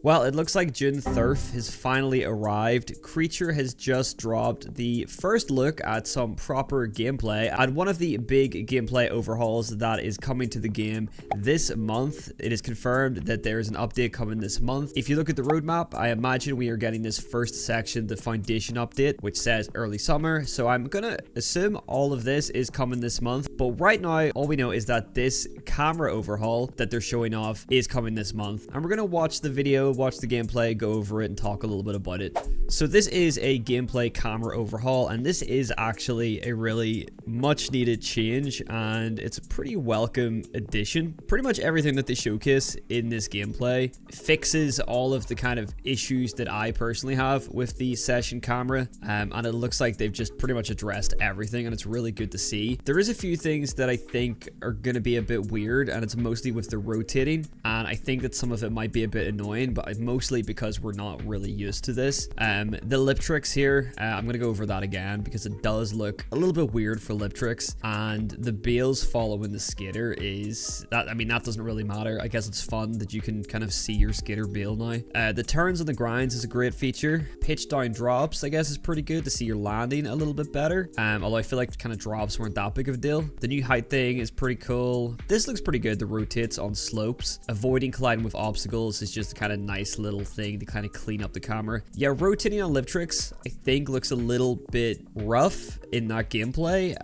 Well, it looks like June 3rd has finally arrived. Creature has just dropped the first look at some proper gameplay at one of the big gameplay overhauls that is coming to the game this month. It is confirmed that there is an update coming this month. If you look at the roadmap, I imagine we are getting this first section, the foundation update, which says early summer. So I'm gonna assume all of this is coming this month. But right now, all we know is that this camera overhaul that they're showing off is coming this month. And we're gonna watch the video, watch the gameplay, go over it, and talk a little bit about it. So this is a gameplay camera overhaul, and this is actually a really much needed change, and it's a pretty welcome addition. Pretty much everything that they showcase in this gameplay fixes all of the kind of issues that I personally have with the session camera, and it looks like they've just pretty much addressed everything, and it's really good to see. There is a few things that I think are going to be a bit weird, and it's mostly with the rotating, and I think that some of it might be a bit annoying, but mostly because we're not really used to this. The lip tricks here, I'm going to go over that again because it does look a little bit weird for lip tricks, and the bales following the skater is that, I mean, that doesn't really matter. I guess it's fun that you can kind of see your skater bale now. The turns on the grinds is a great feature. Pitch down drops, I guess, is pretty good to see your landing a little bit better, although I feel like kind of drops weren't that big of a deal. The new height thing is pretty cool. This looks pretty good. The rotates on slopes. Avoiding colliding with obstacles is just a kind of nice little thing to kind of clean up the camera. Yeah, rotating on lip tricks I think looks a little bit rough in that gameplay,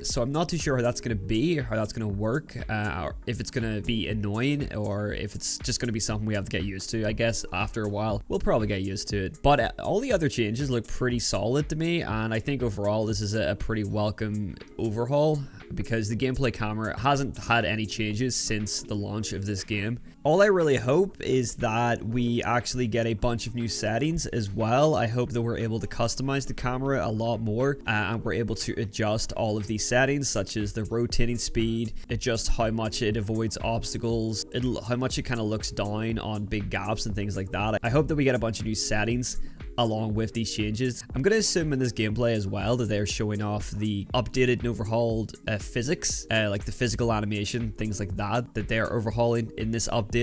so I'm not too sure how that's going to be, or how that's going to work, or if it's going to be annoying, or if it's just going to be something we have to get used to. I guess after a while we'll probably get used to it, but all the other changes look pretty solid to me, and I think overall this is a pretty welcome overhaul, because the gameplay camera hasn't had any changes since the launch of this game. All I really hope is that we actually get a bunch of new settings as well. I hope that we're able to customize the camera a lot more, and we're able to adjust all of these settings, such as the rotating speed, adjust how much it avoids obstacles, how much it kind of looks down on big gaps and things like that. I hope that we get a bunch of new settings along with these changes. I'm going to assume in this gameplay as well that they're showing off the updated and overhauled physics, like the physical animation, things like that they're overhauling in this update.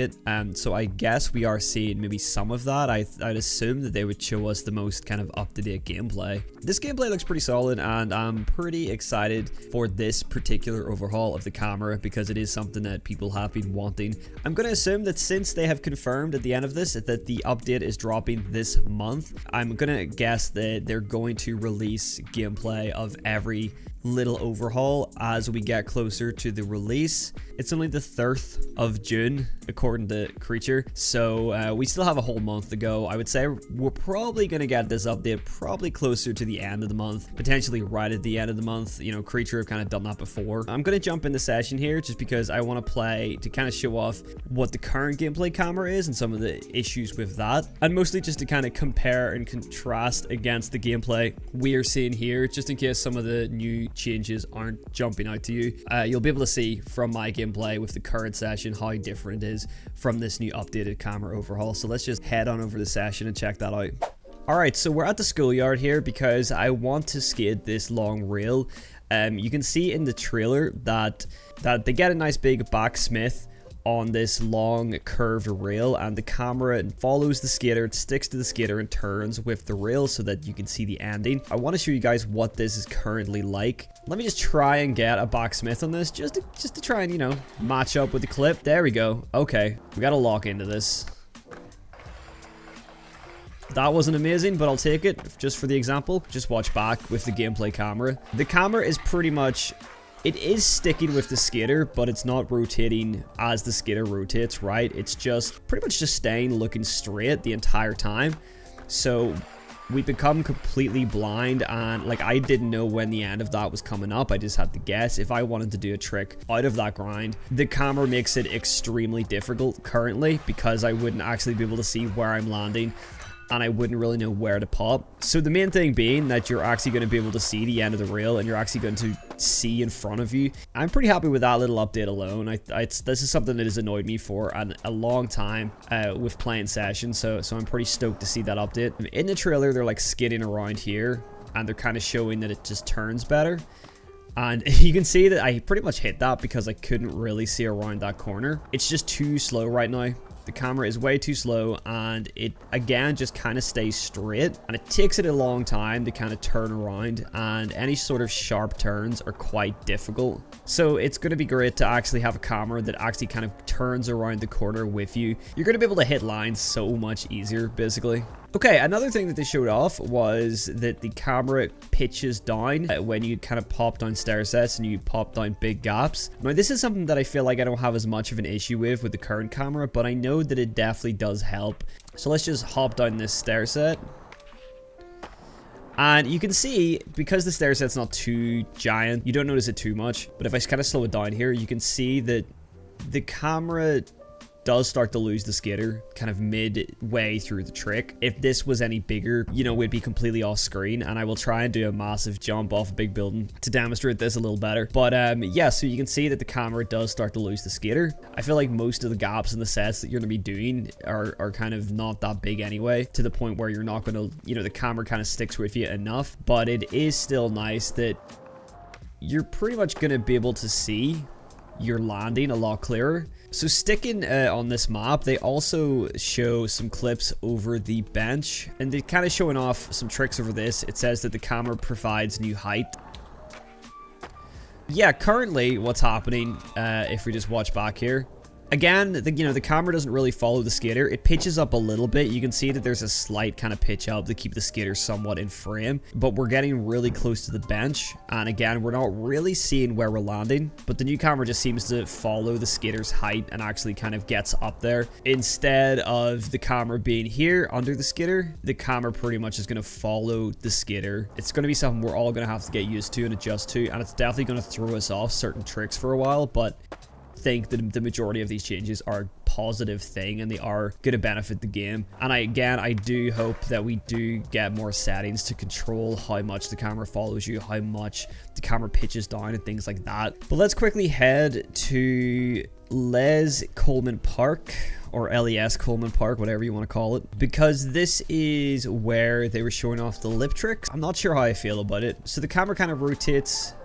So I guess we are seeing maybe some of that. I'd assume that they would show us the most kind of up-to-date gameplay. This gameplay looks pretty solid, and I'm pretty excited for this particular overhaul of the camera because it is something that people have been wanting. I'm going to assume that since they have confirmed at the end of this that the update is dropping this month, I'm gonna guess that they're going to release gameplay of every little overhaul as we get closer to the release. It's only the 3rd of June according to Creature, so we still have a whole month to go. I would say we're probably gonna get this update probably closer to the end of the month, potentially right at the end of the month. You know, Creature have kind of done that before. I'm gonna jump into session here just because I want to play to kind of show off what the current gameplay camera is and some of the issues with that, and mostly just to kind of compare and contrast against the gameplay we are seeing here, just in case some of the new changes aren't jumping out to you. You'll be able to see from my gameplay with the current session how different it is from this new updated camera overhaul. So let's just head on over the session and check that out. Alright, so we're at the schoolyard here because I want to skate this long rail. You can see in the trailer that they get a nice big backsmith on this long curved rail, and the camera follows the skater, it sticks to the skater and turns with the rail so that you can see the ending. I want to show you guys what this is currently like. Let me just try and get a backsmith on this just to try and, you know, match up with the clip. There we go. Okay, we gotta lock into this. That wasn't amazing, but I'll take it just for the example. Just watch back with the gameplay camera. The camera is pretty much, it is sticking with the skater, but it's not rotating as the skater rotates, right? It's just pretty much just staying looking straight the entire time. So we become completely blind, and like I didn't know when the end of that was coming up. I just had to guess. If I wanted to do a trick out of that grind, the camera makes it extremely difficult currently because I wouldn't actually be able to see where I'm landing, and I wouldn't really know where to pop. So the main thing being that you're actually going to be able to see the end of the rail, and you're actually going to see in front of you. I'm pretty happy with that little update alone. This is something that has annoyed me for a long time with playing sessions, so I'm pretty stoked to see that update. In the trailer, they're like skidding around here, and they're kind of showing that it just turns better. And you can see that I pretty much hit that because I couldn't really see around that corner. It's just too slow right now. The camera is way too slow, and it again just kind of stays straight, and it takes it a long time to kind of turn around, and any sort of sharp turns are quite difficult. So it's going to be great to actually have a camera that actually kind of turns around the corner with you. You're going to be able to hit lines so much easier, basically. Okay, another thing that they showed off was that the camera pitches down when you kind of pop down stair sets and you pop down big gaps. Now, this is something that I feel like I don't have as much of an issue with the current camera, but I know that it definitely does help. So let's just hop down this stair set. And you can see, because the stair set's not too giant, you don't notice it too much. But if I kind of slow it down here, you can see that the camera does start to lose the skitter kind of midway through the trick. If this was any bigger, you know, we'd be completely off screen, and I will try and do a massive jump off a big building to demonstrate this a little better. But yeah, so you can see that the camera does start to lose the skitter. I feel like most of the gaps in the sets that you're going to be doing are kind of not that big anyway, to the point where you're not going to, you know, the camera kind of sticks with you enough. But it is still nice that you're pretty much going to be able to see your landing a lot clearer. So sticking on this map, they also show some clips over the bench, and they're kind of showing off some tricks over this. It says that the camera provides new height. Yeah, currently what's happening, if we just watch back here, again, the camera doesn't really follow the skater. It pitches up a little bit. You can see that there's a slight kind of pitch up to keep the skater somewhat in frame, but we're getting really close to the bench, and again, we're not really seeing where we're landing, but the new camera just seems to follow the skater's height and actually kind of gets up there. Instead of the camera being here under the skater, the camera pretty much is going to follow the skater. It's going to be something we're all going to have to get used to and adjust to, and it's definitely going to throw us off certain tricks for a while, but think that the majority of these changes are a positive thing, and they are going to benefit the game. And I do hope that we do get more settings to control how much the camera follows you, how much the camera pitches down, and things like that. But let's quickly head to Les Coleman Park, or LES Coleman Park, whatever you want to call it, because this is where they were showing off the lip tricks. I'm not sure how I feel about it. So the camera kind of rotates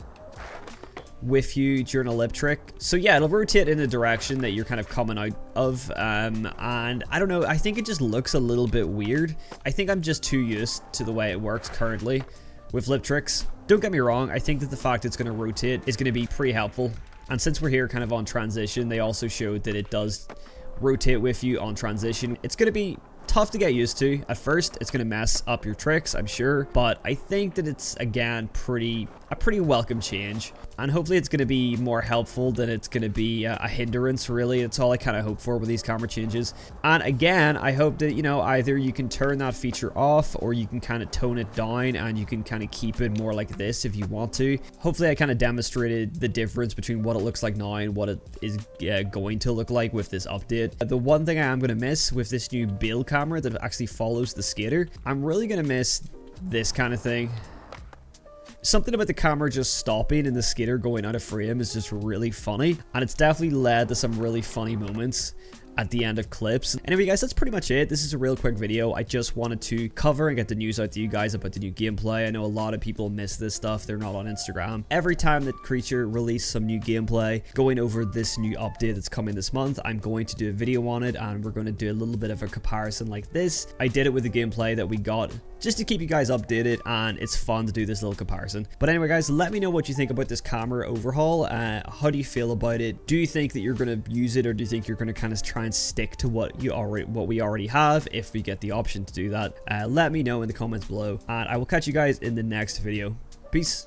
with you during a lip trick. So yeah, it'll rotate in the direction that you're kind of coming out of, and I don't know, I think it just looks a little bit weird. I think I'm just too used to the way it works currently with lip tricks. Don't get me wrong, I think that the fact it's going to rotate is going to be pretty helpful, and since we're here kind of on transition, they also showed that it does rotate with you on transition. It's going to be tough to get used to. At first, it's going to mess up your tricks, I'm sure, but I think that it's, again, a pretty welcome change, and hopefully it's going to be more helpful than it's going to be a hindrance, really. It's all I kind of hope for with these camera changes. And again, I hope that, you know, either you can turn that feature off, or you can kind of tone it down, and you can kind of keep it more like this if you want to. Hopefully I kind of demonstrated the difference between what it looks like now and what it is going to look like with this update. The one thing I am going to miss with this new build camera that actually follows the skater, I'm really going to miss this kind of thing. Something about the camera just stopping and the skater going out of frame is just really funny, and it's definitely led to some really funny moments at the end of clips. Anyway guys, that's pretty much it. This is a real quick video. I just wanted to cover and get the news out to you guys about the new gameplay. I know a lot of people miss this stuff. They're not on Instagram. Every time that Creature released some new gameplay going over this new update that's coming this month, I'm going to do a video on it, and we're going to do a little bit of a comparison like this. I did it with the gameplay that we got just to keep you guys updated, and it's fun to do this little comparison. But anyway guys, let me know what you think about this camera overhaul. How do you feel about it? Do you think that you're going to use it, or do you think you're going to kind of try and stick to what we already have if we get the option to do that? Let me know in the comments below, and I will catch you guys in the next video. Peace.